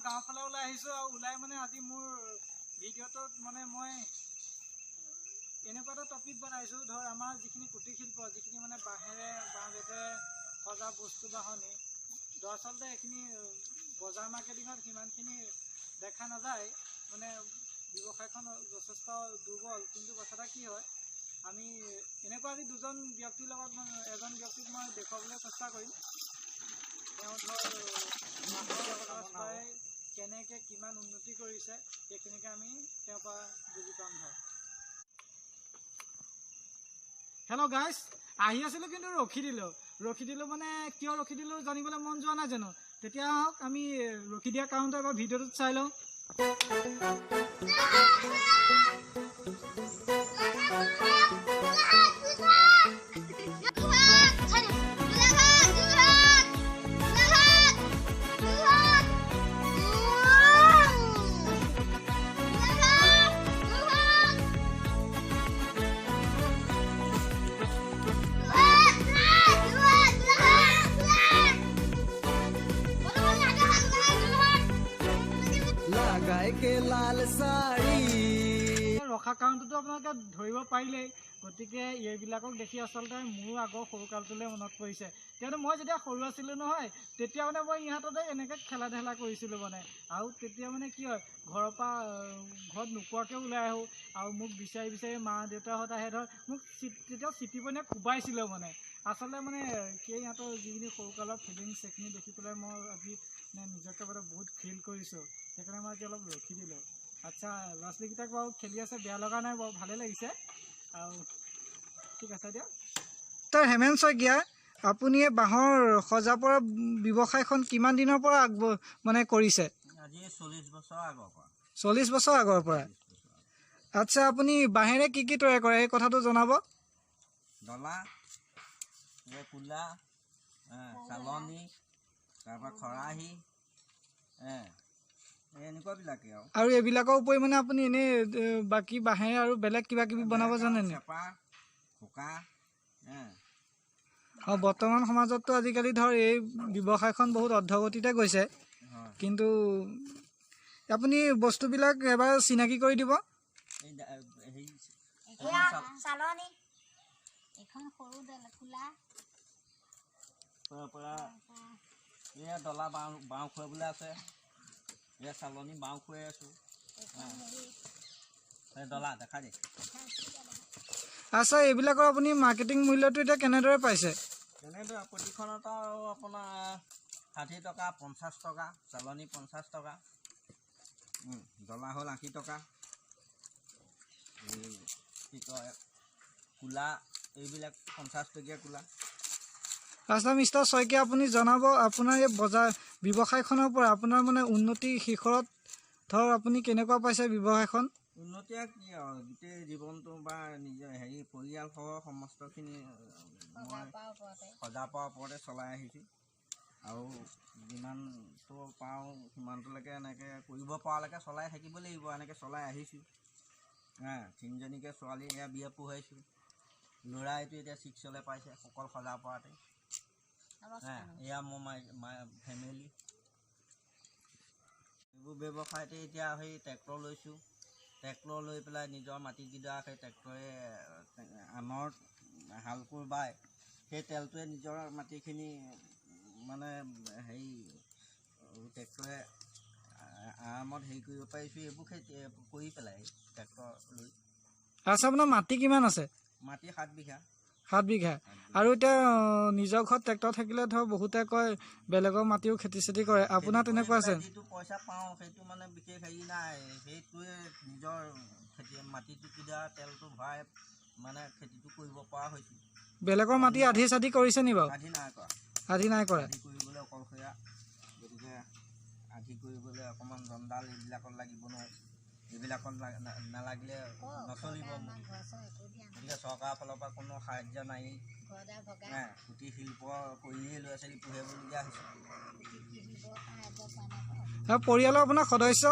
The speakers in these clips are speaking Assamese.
গাঁৱৰ ফালে ওলাই আহিছোঁ আৰু ওলাই মানে আজি মোৰ ভিডিঅ'টোত মানে মই এনেকুৱা এটা টপিক বনাইছোঁ ধৰ আমাৰ যিখিনি কুটিৰ শিল্প যিখিনি মানে বাঁহেৰে বাঁহ বেতেৰে সজা বস্তু বাহনি দৰাচলতে এইখিনি বজাৰ মাৰ্কেটিঙত সিমানখিনি দেখা নাযায় মানে ব্যৱসায়খন যথেষ্ট দুৰ্বল কিন্তু কথাটা কি হয় আমি এনেকুৱা আজি দুজন ব্যক্তিৰ লগত এজন ব্যক্তিক মই দেখুৱাবলৈ চেষ্টা কৰিম তেওঁ ধৰ কেনেকৈ কিমান উন্নতি কৰিছে সেইখিনিকে আমি তেওঁৰ পৰা বুজি পাম ধৰ হেল্ল' গাইজ আহি আছিলোঁ কিন্তু ৰখি দিলোঁ মানে কিয় ৰখি দিলোঁ জানিবলৈ মন যোৱা নাই জানো তেতিয়া আহক আমি ৰখি দিয়া কাৰণটো এবাৰ ভিডিঅ'টোত চাই লওঁ ৰখা কাৰণটোতো আপোনালোকে ধৰিব পাৰিলেই গতিকে এইবিলাকক দেখি আচলতে মোৰ আগৰ সৰুকালটোলৈ মনত পৰিছে কিয়নো মই যেতিয়া সৰু আছিলোঁ নহয় তেতিয়া মানে মই ইহঁততে এনেকৈ খেলা ধূলা কৰিছিলোঁ মানে আৰু তেতিয়া মানে কি হয় ঘৰৰ পৰা ঘৰত নোকোৱাকৈ ওলাই আহোঁ আৰু মোক বিচাৰি মা দেউতাহঁত আহে ধৰ মোক তেতিয়া চিটি পনীয়ে কোবাইছিলে মানে আচলতে মানে সেই ইহঁতৰ যিখিনি সৰুকালৰ ফিলিংছ সেইখিনি দেখি পেলাই মই আজি নিজকে মানে বহুত ফিল কৰিছোঁ সেইকাৰণে মই আজি অলপ ৰখি দিলোঁ আচ্ছা ল'ৰা ছোৱালীকেইটাক বাৰু খেলি আছে বেয়া লগা নাই বাৰু ভালেই লাগিছে আৰু ঠিক আছে দিয়ক তই হেমেন শইকীয়া আপুনি এই বাঁহৰ সজা পৰা ব্যৱসায়খন কিমান দিনৰ পৰা মানে কৰিছে আজি 40 বছৰ আগৰ পৰা 40 বছৰ আগৰ পৰা আচ্ছা আপুনি বাঁহেৰে কি তৈয়াৰ কৰে এই কথাটো জনাব ডলা কুলা চালনী তাৰপৰা খৰাহি এনেকুৱাবিলাকে আৰু এইবিলাকৰ উপৰি মানে আপুনি এনেই বাকী বাঁহেৰে আৰু বেলেগ কিবা কিবি বনাব জানে নে বৰ্তমান সমাজততো আজিকালি ধৰ এই ব্যৱসায়খন বহুত অৰ্ধগতিতে গৈছে কিন্তু আপুনি বস্তুবিলাক এবাৰ চিনাকি কৰি দিব ডলা বাঁহ খুৱাবলৈ আছে এয়া চালনী বাঁহ খুৱাই আছোঁ ডলা দেখা দে আচ্ছা এইবিলাকৰ আপুনি মাৰ্কেটিং মূল্যটো এতিয়া কেনেদৰে পাইছে তেনেদৰে প্ৰতিখনত আৰু আপোনাৰ 60 টকা 50 টকা চালনী 50 টকা ডলা হ'ল 80 টকা এই কি কয় কুলা এইবিলাক 50 টকীয়া কুলা আচ্ছা মিষ্টাৰ শইকীয়া আপুনি জনাব আপোনাৰ এই বজাৰ ব্যৱসায়খনৰ পৰা আপোনাৰ মানে উন্নতি শিখৰত ধৰ আপুনি কেনেকুৱা পাইছে ব্যৱসায়খন উন্নতি কি আৰু গোটেই জীৱনটো বা নিজৰ পৰিয়ালসহ সমস্তখিনি মই সজা পোৱাৰ ওপৰতে চলাই আহিছোঁ আৰু যিমানটো পাওঁ সিমানটোলৈকে এনেকৈ কৰিব পৰালৈকে চলাই থাকিব লাগিব এনেকৈ চলাই আহিছোঁ তিনিজনীকৈ ছোৱালী এয়া বিয়া পঢ়ুৱাইছোঁ ল'ৰা এইটো এতিয়া 6 পাইছে অকল সজা পৰাতে এয়া মোৰ ফেমিলি এইবোৰ ব্যৱসায়তে এতিয়া সেই ট্ৰেক্টৰ লৈছোঁ ট্ৰেক্টৰ লৈ পেলাই নিজৰ মাটিকেইডৰা সেই ট্ৰেক্টৰে আনৰ হাল কোৰ বাই সেই তেলটোৱে নিজৰ মাটিখিনি মানে ট্ৰেক্টৰে আৰামত কৰিব পাৰিছোঁ এইবোৰ কৰি পেলাই ট্ৰেক্টৰ লৈ আচ্ছা আপোনাৰ মাটি কিমান আছে মাটি 7 বিঘা 7 বিঘা আৰু এতিয়া নিজৰ ঘৰত ট্ৰেক্টৰ থাকিলে ধৰ বহুতে কয় বেলেগৰ মাটিও খেতি চেতি কৰে আপোনাৰ তেনেকুৱা আছে যিটো পইচা পাওঁ সেইটো মানে বিশেষ নাই সেইটোৱে নিজৰ খেতি মাটিটোকেইটা তেলটো ভৰাই মানে খেতিটো কৰিব পৰা হৈছোঁ বেলেগৰ মাটি আধি চাধি কৰিছে নি বাৰু আধি নাই কৰা কৰিবলৈ অকলশৰীয়া গতিকে আধি কৰিবলৈ অকণমান জঞ্জাল এইবিলাকত লাগিব নহয় এইবিলাকত নালাগিলে নচলিব গতিকে চৰকাৰৰ ফালৰ পৰা কোনো সাহাৰ্য নাই কুটিৰ শিল্প কৰিয়েই ল'ৰা ছোৱালী পঢ়িবলগীয়া হৈছে আৰু পৰিয়ালৰ আপোনাৰ সদস্য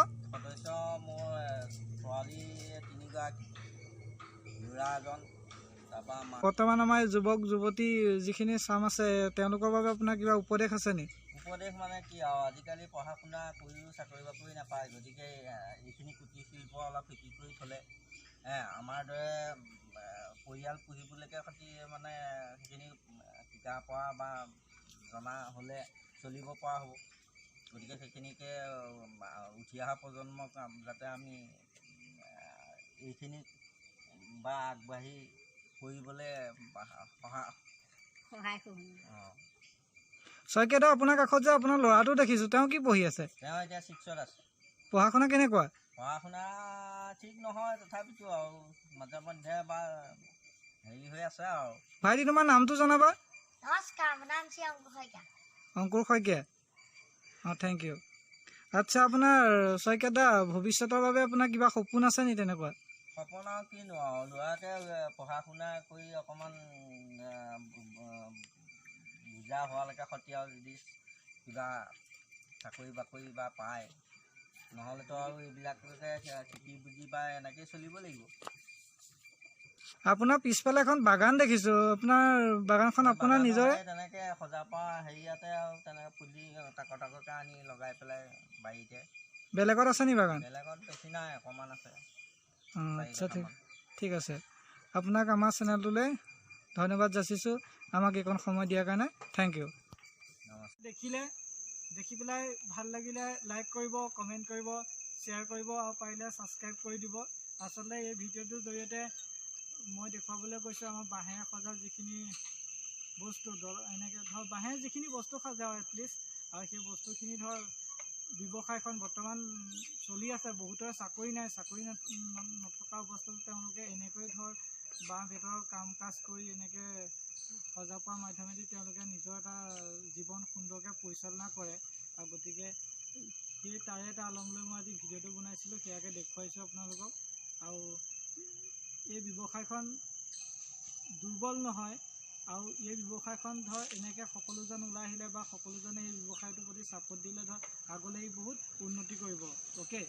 মোৰ ছোৱালী 3গৰাকী ল'ৰা এজন তাৰপৰা বৰ্তমান আমাৰ যুৱক যুৱতী যিখিনি চাম আছে তেওঁলোকৰ বাবে আপোনাৰ কিবা উপদেশ আছে নি উপদেশ মানে কি আৰু আজিকালি পঢ়া শুনা কৰিও চাকৰি বাকৰি নাপায়, গতিকে এইখিনি কুটিৰ শিল্প অলপ শিকি কৰি থ'লে আমাৰ দৰে পৰিয়াল পুহিবলৈকে সৈতে মানে সেইখিনি শিকা পৰা বা জনা হ'লে চলিব পৰা হ'ব। গতিকে সেইখিনিকে উঠি অহা প্ৰজন্মক যাতে আমি এইখিনিত বা আগবাঢ়ি কৰিবলৈ সহায় কৰোঁ। শইকীয়া দা, আপোনাৰ কাষত যে আপোনাৰ ল'ৰাটো দেখিছোঁ, তেওঁ কি পঢ়ি আছে? তেওঁ এতিয়া 6ত আছে। পঢ়া শুনা কেনেকুৱা? পঢ়া শুনা ঠিক নহয়, তথাপিতো আৰু মাজে মধ্যে বা হেৰি হৈ আছে আৰু। ভাইটি, তোমাৰ নামটো জনাবা। নমস্কাৰ, মোৰ নাম শ্ৰী অংকুৰ শইকীয়া। অংকুৰ শইকীয়া। Thank you. আচ্ছা, আপোনাৰ শইকীয়া দা, ভৱিষ্যতৰ বাবে আপোনাৰ কিবা সপোন আছে নি তেনেকুৱা? সপোন আৰু কিনো আৰু, ল'ৰাকে পঢ়া শুনা কৰি অকণমান বুজা হোৱালৈকে সৈতে আৰু যদি কিবা চাকৰি বাকৰি বা পায়, নহ'লেতো আৰু এইবিলাককে শিকি বুজি বা এনেকৈয়ে চলিব লাগিব। আপোনাৰ পিছফালে এখন বাগান দেখিছোঁ, আপোনাৰ বাগানখন আপোনাৰ নিজৰে? তেনেকৈ সজা পৰা হেৰিয়াতে আৰু তেনেকৈ পুলি তাকৰকৈ আনি লগাই পেলাই বাৰীতে। বেলেগত আছে নি বাগান? বেলেগত বেছি নাই, অকণমান আছে। আচ্ছা, ঠিক আছে। আপোনাক আমাৰ চেনেলটোলৈ ধন্যবাদ যাচিছোঁ, আমাক এইকণ সময় দিয়াৰ কাৰণে। Thank you. দেখি পেলাই ভাল লাগিলে লাইক কৰিব, কমেণ্ট কৰিব, শ্বেয়াৰ কৰিব আৰু পাৰিলে ছাবস্ক্ৰাইব কৰি দিব। আচলতে এই ভিডিঅ'টোৰ জৰিয়তে মই দেখুৱাবলৈ কৈছোঁ আমাৰ বাঁহেৰে সজা যিখিনি বস্তু এনেকৈ ধৰ বাঁহেৰে যিখিনি বস্তু সজাওঁ এটলিষ্ট, আৰু সেই বস্তুখিনি ধৰ ব্যৱসায়খন বৰ্তমান চলি আছে। বহুতৰে চাকৰি নাই, চাকৰি নথকা অৱস্থাত তেওঁলোকে এনেকৈ ধৰ বাঁহ বেতৰ কাম কাজ কৰি এনেকৈ সজা পোৱাৰ মাধ্যমেদি তেওঁলোকে নিজৰ এটা জীৱন সুন্দৰকৈ পৰিচালনা কৰে। আৰু গতিকে সেই তাৰে এটা আলম লৈ মই আজি ভিডিঅ'টো বনাইছিলোঁ, সেয়াকে দেখুৱাইছোঁ আপোনালোকক। আৰু এই ব্যৱসায়খন দুৰ্বল নহয়, আৰু এই ব্যৱসায়খন ধৰ এনেকৈ সকলোজন ওলাই আহিলে বা সকলোজনে এই ব্যৱসায়টোৰ প্ৰতি ছাপোৰ্ট দিলে ধৰ আগলৈ বহুত উন্নতি কৰিব। অ'কে।